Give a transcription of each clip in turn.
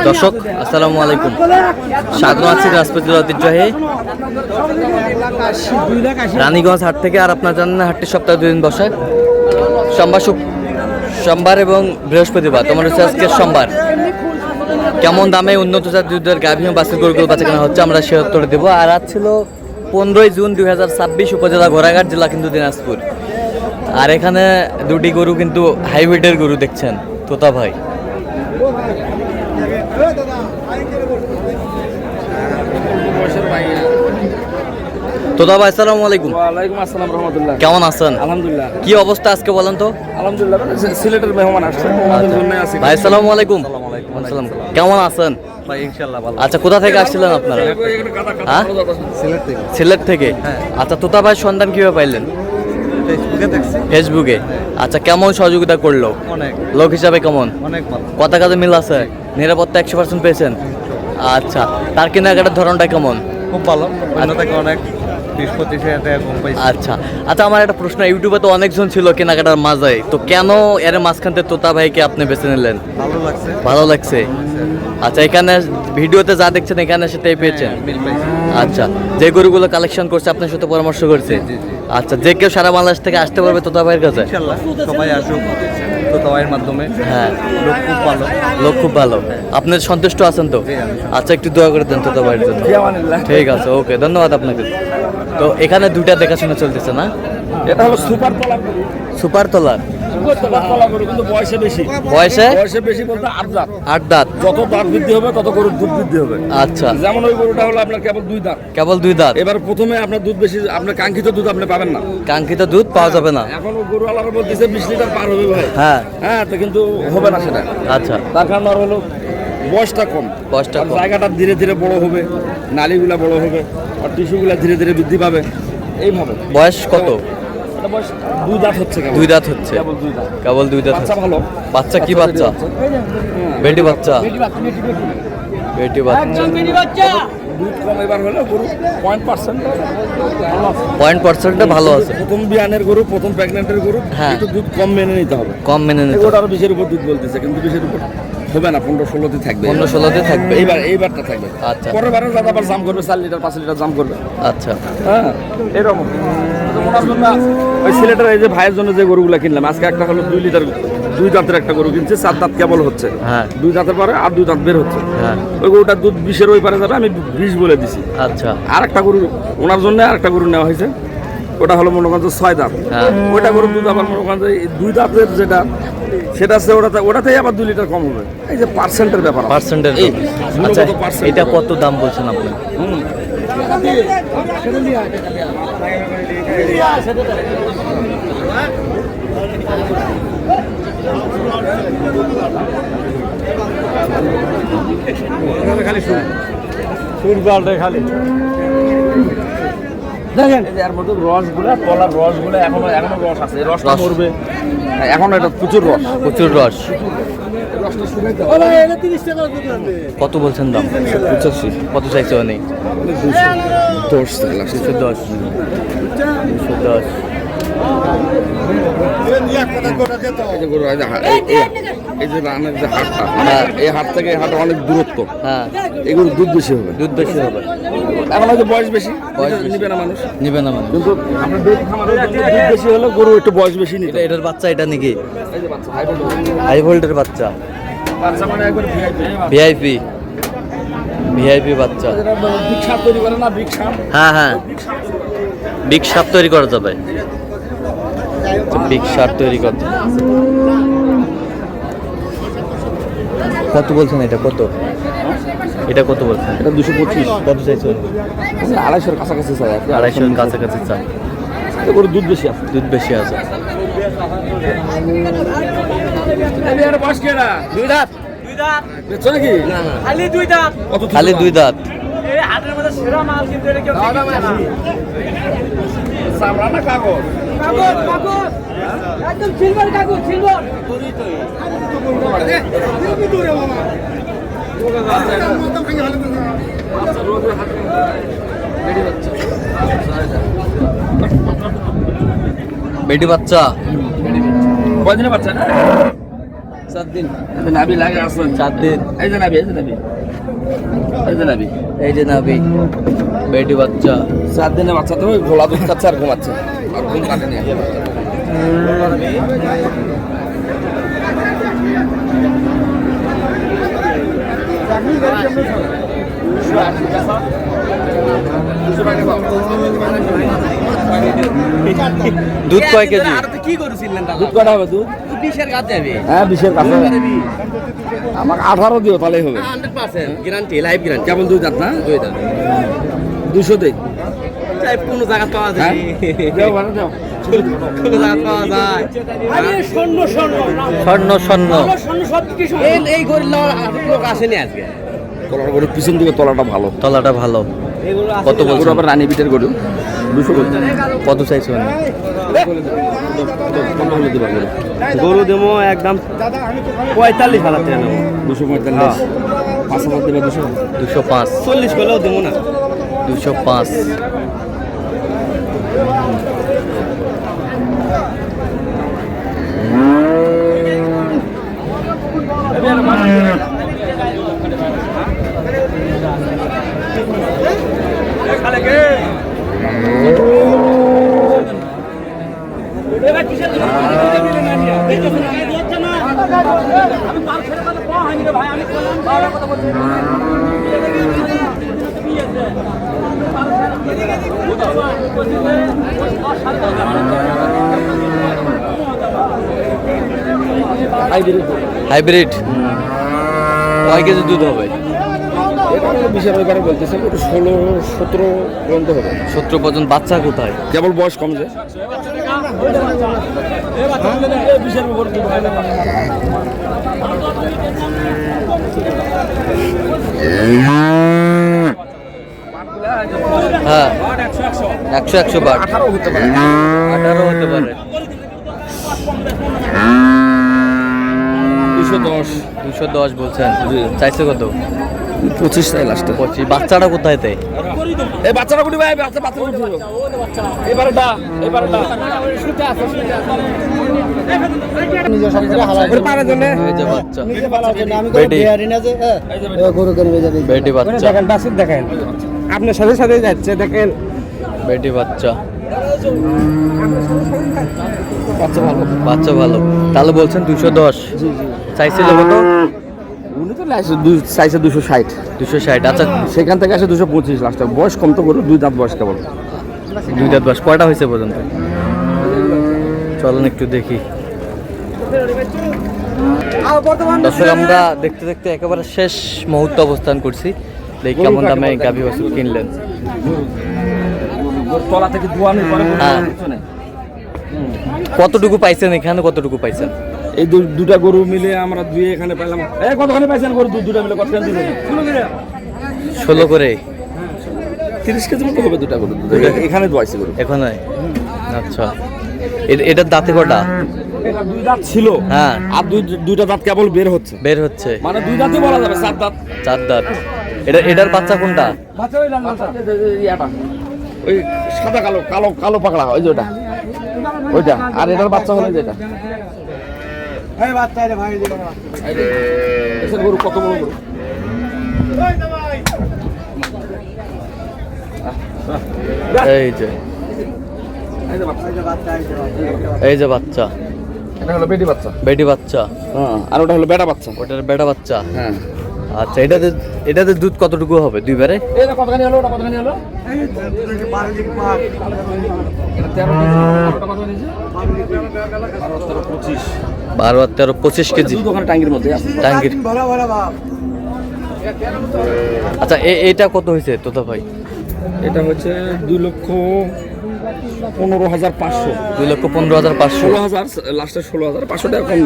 দর্শক আসসালামু আলাইকুম, স্বাগত আছি রাজপথের ঐতিহ্যবাহী রানীগঞ্জ হাট থেকে। আর আপনার জানেন হাটটি সপ্তাহে 2 দিন বসে, সোমবার এবং বৃহস্পতিবার। তোমার হচ্ছে আজকে সোমবার। কেমন দামে উন্নত জাতের দুধের গাভী ও বাছুর গরুগুলো বাচ্চা কেনা হচ্ছে আমরা সে উত্তর দেবো। আর আজ ছিল 15 জুন 2026, উপজেলা ঘোড়াঘাট, জেলা কিন্তু দিনাজপুর। আর এখানে দুটি গরু কিন্তু হাইব্রিডের গরু দেখছেন, তোতা ভাই। তোতা ভাই আসসালামু আলাইকুম। ওয়ালাইকুম আসসালাম রাহমাতুল্লাহ। কেমন আছেন? আলহামদুলিল্লাহ। কি অবস্থা আজকে বলেন তো? আলহামদুলিল্লাহ, সিলেটের মেহমান আসছে, আমাদের জন্য আছি। ভাই আসসালামু আলাইকুম। আসসালাম, কেমন আছেন? ভাই ইনশাআল্লাহ ভালো। আচ্ছা, কোথা থেকে আসছিলেন আপনারা? হ্যাঁ, সিলেট থেকে। আচ্ছা, তোতা ভাই সন্ধান কিভাবে পাইলেন? ফেসবুকে। আচ্ছা, কেমন সহযোগিতা করলো? অনেক লোক হিসাবে কেমন? অনেক ভালো। কথা কাজে মিল আছে? নিরাপত্তা 100% পেয়েছেন? আচ্ছা, তার কেনাকাটার ধরনটা কেমন? খুব ভালো, অন্য থেকে অনেক 20-25 টাকা কম পাইছি। আচ্ছা আচ্ছা, আমার একটা প্রশ্ন, ইউটিউবে তো অনেকজন ছিল কেনাকাটার মাঝে, তো কেন এর মাঝখান থেকে তোতা ভাইকে আপনি বেছে নিলেন? ভালো লাগছে। ভালো লাগছে। আচ্ছা, এখানে ভিডিওতে যা দেখছেন এখানে সেটাই পেয়েছেন? মিল পাইছি। আচ্ছা, যে গরুগুলো কালেকশন করছে আপনার সাথে পরামর্শ করছে? জি, জি। আচ্ছা, যে কেউ সারা বাংলাদেশ থেকে আসতে পারবে তোতা ভাইয়ের কাছে? ইনশাআল্লাহ সবাই আসুক তো তাওয়াইয়ের মাধ্যমে। হ্যাঁ, লোক খুব ভালো। লোক খুব ভালো। আপনি সন্তুষ্ট আছেন তো? জি, আমি আচ্ছা, একটু দোয়া করে দেন তোতা ভাইয়ের জন্য। ফিয়ামানিল্লাহ। ঠিক আছে, ওকে, ধন্যবাদ আপনাকে। তো এখানে দুইটা দেখাশোনা চলতেছে না? এটা হলো সুপার তলা গরু। সুপার তোলার সুপার তলা গরু, কিন্তু বয়সে বেশি। বয়সে বয়সে বেশি বলতে 8 দাঁত। 8 দাঁত। যত দাঁত বৃদ্ধি হবে তত গরুর দুধ বৃদ্ধি হবে। আচ্ছা, যেমন ওই গরুটা হলো আপনার কেবল 2 দাঁত। কেবল 2 দাঁত। এবার প্রথমে আপনার দুধ বেশি, আপনার কাঙ্ক্ষিত দুধ আপনি পাবেন না। কাঙ্ক্ষিত দুধ পাওয়া যাবে না? এখন ও গরু আলাদা বলতেছে 20 লিটার পার হবে ভাই। হ্যাঁ। হ্যাঁ, তো কিন্তু হবে না সেটা। আচ্ছা, তার কারণ আর হলো বয়সটা কম। বয়সটা আর কম। জায়গাটা ধীরে ধীরে বড় হবে, নালীগুলা বড় হবে, আর টিস্যুগুলা ধীরে ধীরে বৃদ্ধি পাবে। এইভাবে বয়স কত? এটা বয়স 2 দাঁত হচ্ছে কেবল। 2 দাঁত হচ্ছে। কেবল 2 দাঁত। কেবল 2 দাঁত বাচ্চা হচ্ছে। ভালো। বাচ্চা কি বাচ্চা? বেটি বাচ্চা। বেটি বাচ্চা। দুধ কম এবার হলো গরু 0.% ভালো আছে। 0.% ভালো আছে। প্রথম বিয়ানের গরু, প্রথম প্রেগন্যান্টের গরু, হ্যাঁ। একটু দুধ কম মেনে নিতে হবে। কম মেনে নিতে এগুলো আরো 20-এর উপর দুধ বলতেছে, কিন্তু 20-এর উপর হবে না, 15-16তে থাকবে। 15-16তে থাকবে। এইবারটা থাকবে। আচ্ছা। পরের বারে দাদা আবার জাম করবে, 4 লিটার 5 লিটার জাম করবে। আচ্ছা, হ্যাঁ, এরকম। তো ওনার জন্য ওই সিলেটের এই যে ভাইয়ের জন্য যে গরুগুলা কিনলাম, আজকে একটা হলো 2 লিটার 2 দাঁতের একটা গরু কিনছে, 4 দাঁত কেবল হচ্ছে। হ্যাঁ। 2 দাঁতের পরে আর 2 দাঁত বের হচ্ছে। হ্যাঁ। ওই গরুটার দুধ 20-এর ওই পারে যাবে, আমি 20 বলে দিছি। আচ্ছা, আর একটা গরু ওনার জন্য আর একটা গরু নেওয়া হয়েছে, ওটা হলো মনে করেন 6 দাঁত। হ্যাঁ। ওইটা গরুর দুধ আবার মনে করেন 2 দাঁতের যেটা, সেটা আছে ওটাতেই আবার 2 লিটার কম হবে। এই যে পার্সেন্টের ব্যাপার। পার্সেন্টের। এই আচ্ছা, গুণগত percent এটা কত দাম বলছেন আপনি? হুম। দেখেন এই যে এর মধ্যে রসগুলা, তলার রসগুলা এখনো রস আছে, এই রসটা রস। মরবে। এখন এটা প্রচুর রস। প্রচুর রস। কত বলছেন দাম? 85। কত চাইছে উনি? 210 টাকা। 210। 210। এই যে গরু, এই যে রানের যে হাটটা, হ্যাঁ। এই হাট থেকে এই হাটে অনেক দূরত্ব। হ্যাঁ, এগুলো দুধ বেশি হবে। দুধ বেশি হবে। এখন হয়তো বয়স বেশি, বয়স বেশি। নিবে না মানুষ। নিবে না মানে? কিন্তু আপনার দুধ খামারের জন্য দুধ বেশি হলে গরু একটু বয়স বেশি নিতে। এটার বাচ্চা এটা নাকি? এই যে বাচ্চা, হাই ভোল্টেজ হাই ভোল্টের বাচ্চা। বাচ্চা মানে একবার ভিআইপি। ভিআইপি। ভিআইপি বাচ্চা। যেটা বিগ সাপ তৈরি করে না, বিগ সাপ। হ্যাঁ হ্যাঁ, বিগ সাপ তৈরি করা যাবে। বিগ সাপ তৈরি করতে কত বলছেন? এটা কত? এটা কত বলছেন? এটা 225। কত চাইছে? 250-এর কাছাকাছি চাই আর কি। 250-এর কাছাকাছি চান। গরু দুধ বেশি আছে। দুধ বেশি আছে। দুই দাঁত। বেচছো নাকি? খালি 2 দাঁত। কত দুধ খালি পাবা? 2 দাঁত। এই হাটের মধ্যে সেরা মাল, কিন্তু এটা কেউ কিনছে না। চামড়া না কাগজ? কাগজ কাগজ একদম সিলভার কাগজ, সিলভার। বেটি বাচ্চা। কয়দিনের বাচ্চা? 7 দিন এই যে নাভি লাগে আসুন 4 দিন। এই যে নাভি এই যে নাভি এই যে নাভি এই যে নাভি বেটি বাচ্চা 7 দিনের বাচ্চা তো গোলা দুধ খাচ্ছে আর ঘুমাচ্ছে আর ঘুম কাটেনি দুধ কয় কেজি? কি করেছিলেন দুধ কটা হবে দুধ? 20 এর কাছে যাবে হ্যাঁ 20-এর কাছে আমাকে 18 দিও তাহলেই হবে 100% গ্যারান্টি লাইভ গ্যারান্টি কেমন দুই দাঁত না 2 দাম 200 দেই চাই কোনো জায়গা পাওয়া হ্যাঁ যায় দেও ভালো দেও কোনো জায়গা পাওয়া যায় আরে স্বর্ণ স্বর্ণ স্বর্ণ সব কিছু এই গরিব লোক আসেনি আজকে তলার গরু পিছন দিকে তলাটা ভালো তলাটা ভালো। কত গরু বলছো? আবার রানী বিটের গরু 200 করে কত চাইছো? কত হলে দিবা গরু গরু দেবো একদম 45,000 টাকা নেবো 245 5,000 দিবা 200 205 40 করলেও দেবো না 205। হাইব্রিড কয় কেজি দুধ হবে? বিশের ব্যাপারে বলতেছে 16-17 পর্যন্ত হবে 17 পর্যন্ত। বাচ্চা কোথায়? কেবল বয়স কম যে হ্যাঁ 100 বার 18 হতে পারে 210 বলছেন। চাইছে কত? 25 চাই লাস্টে 25। বাচ্চাটা কোথায় তাই? এই বাচ্চাটা গুটি ভাই বাচ্চা বাচ্চা গুটি এবারেটা এই যে বাচ্চা বেটি বেটি বাচ্চা দেখেন বাসুর দেখেন আপনার সাথে সাথে যাচ্ছে দেখেন বেটি বাচ্চা বাচ্চা ভালো বাচ্চা ভালো। তাহলে বলছেন 210। চাইছিল কত? উনি তো চাইছে 260 260। আচ্ছা সেখান থেকে আসে 225 লাস্টে বয়স কম তো গরু 2 দাঁত বয়স কেবল 2 দাঁত বয়স। কয়টা হয়েছে পর্যন্ত? চলেন একটু দেখি। দর্শক আমরা দেখতে দেখতে একেবারে শেষ মুহূর্তে অবস্থান করছি। দেখি কেমন দামে গাভী বাছুর কিনলেন। তলা থেকে ধোয়া নেই পরে হ্যাঁ। কতটুকু পাইছেন এখানে? কতটুকু পাইছেন? এই দুটা গরু মিলে আমরা দুই এখানে পাইলাম এই কতখানি পাইছেন গরু দুটা মিলে কত কেজি দিলেন 16 করে 30 কেজি মতো হবে দুটা গরু এখানে দোয়াইছে গরু এখন। আচ্ছা এটার দাঁতে কটা? এটা 2 দাঁত ছিল হ্যাঁ আর দুইটা দাঁত কেবল বের হচ্ছে বের হচ্ছে মানে 2 দাঁতই বলা যাবে 4 দাঁত 4 দাঁত। এটার বাচ্চা কোনটা? ইয়াটা ওই সাদা কালো কালো কালো পাকড়া ওই যে ওইটা আর এটার বাচ্চা হলো যেটা গরু কত বড় গরু এই যে এই যে বাচ্চা এটা হলো বেটি বাচ্চা বেটি বাচ্চা। হ্যাঁ আর ওটা হলো বেটা বাচ্চা ওটার বেটা বাচ্চা। হ্যাঁ আচ্ছা এটাতে দুধ কতটুকু হবে দুইবারে? এটা কতখানি হলো ওটা কতখানি হলো এটা 12 আর 13 25 কেজি দুধ ওখানে টাঙ্গির মধ্যে আছে টাঙ্গির। আচ্ছা এইটা কত হয়েছে তোতা ভাই? এটা হচ্ছে 2,15,500 2,15,500। 16,000 লাস্টে 16,500 টাকা কম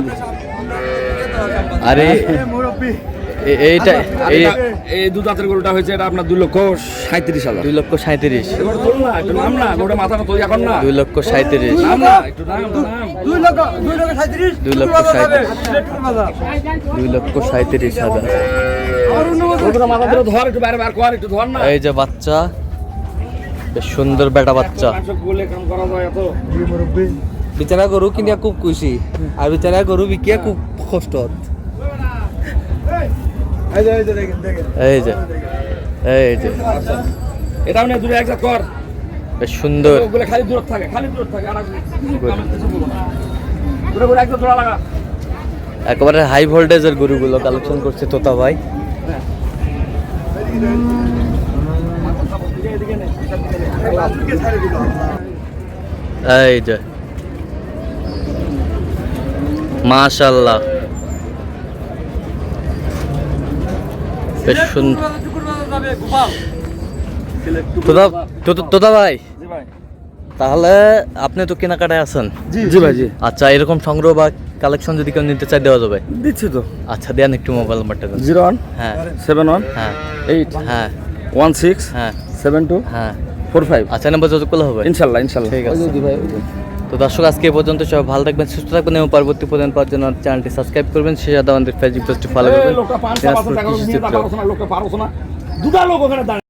আরে এইটা এই দু দাঁতের গরুটা হয়েছে এটা আপনার 2,37,000 2,37,000 এবার বলুন না একটু নাম না গোটা মাথাটা তো এখন না 2,37,000 নাম না একটু নাম 2,37,000 গোটা মাথা ধরে ধর একটু বাইরে বার কর একটু ধর না এই যে বাচ্চা বেশ সুন্দর বেটা বাচ্চা। বলে কাম করা যায় এত বিচারা গরু কিনিয়া খুব খুশি আর বিচারা গরু বিকিয়া খুব কষ্ট এই যে দেখেন এই যে এই যে এটা মানে দূরে এক কর বেশ সুন্দর ওগুলো খালি দূর থাকে আর দূরে দূরে একদম জোড়া লাগা একেবারে হাই ভোল্টেজের গরুগুলো কালেকশন করছে তোতা ভাই। এই যে মাশাআল্লাহ বেশ সুন্দর। তোতা ভাই জি ভাই তাহলে আপনি তো কেনাকাটায় আছেন। জি ভাই জি আচ্ছা এরকম সংগ্রহ বা কালেকশন যদি কেউ নিতে চাই দেওয়া যাবে? দিচ্ছি তো। আচ্ছা দেন একটু মোবাইল নাম্বারটা দেন। 01 হ্যাঁ 71 হ্যাঁ 8 হ্যাঁ 16 হ্যাঁ 72 হ্যাঁ 45 আচ্ছা নাম্বার যোগাযোগ করলে হবে। ইনশাআল্লাহ ঠিক আছে। জি ভাই তো দর্শক আজকে এ পর্যন্ত সবাই ভালো থাকবেন সুস্থ থাকবেন এবং পরবর্তী পর্যন্ত পাওয়ার জন্য চ্যানেলটি সাবস্ক্রাইব করবেন, সেই সাথে আমাদের ফেসবুক পেজটি ফলো করবেন। লোকটা 5 লোকটা পারছ না লোকটা পারছ না দুটা লোক ওখানে দাঁড়ায়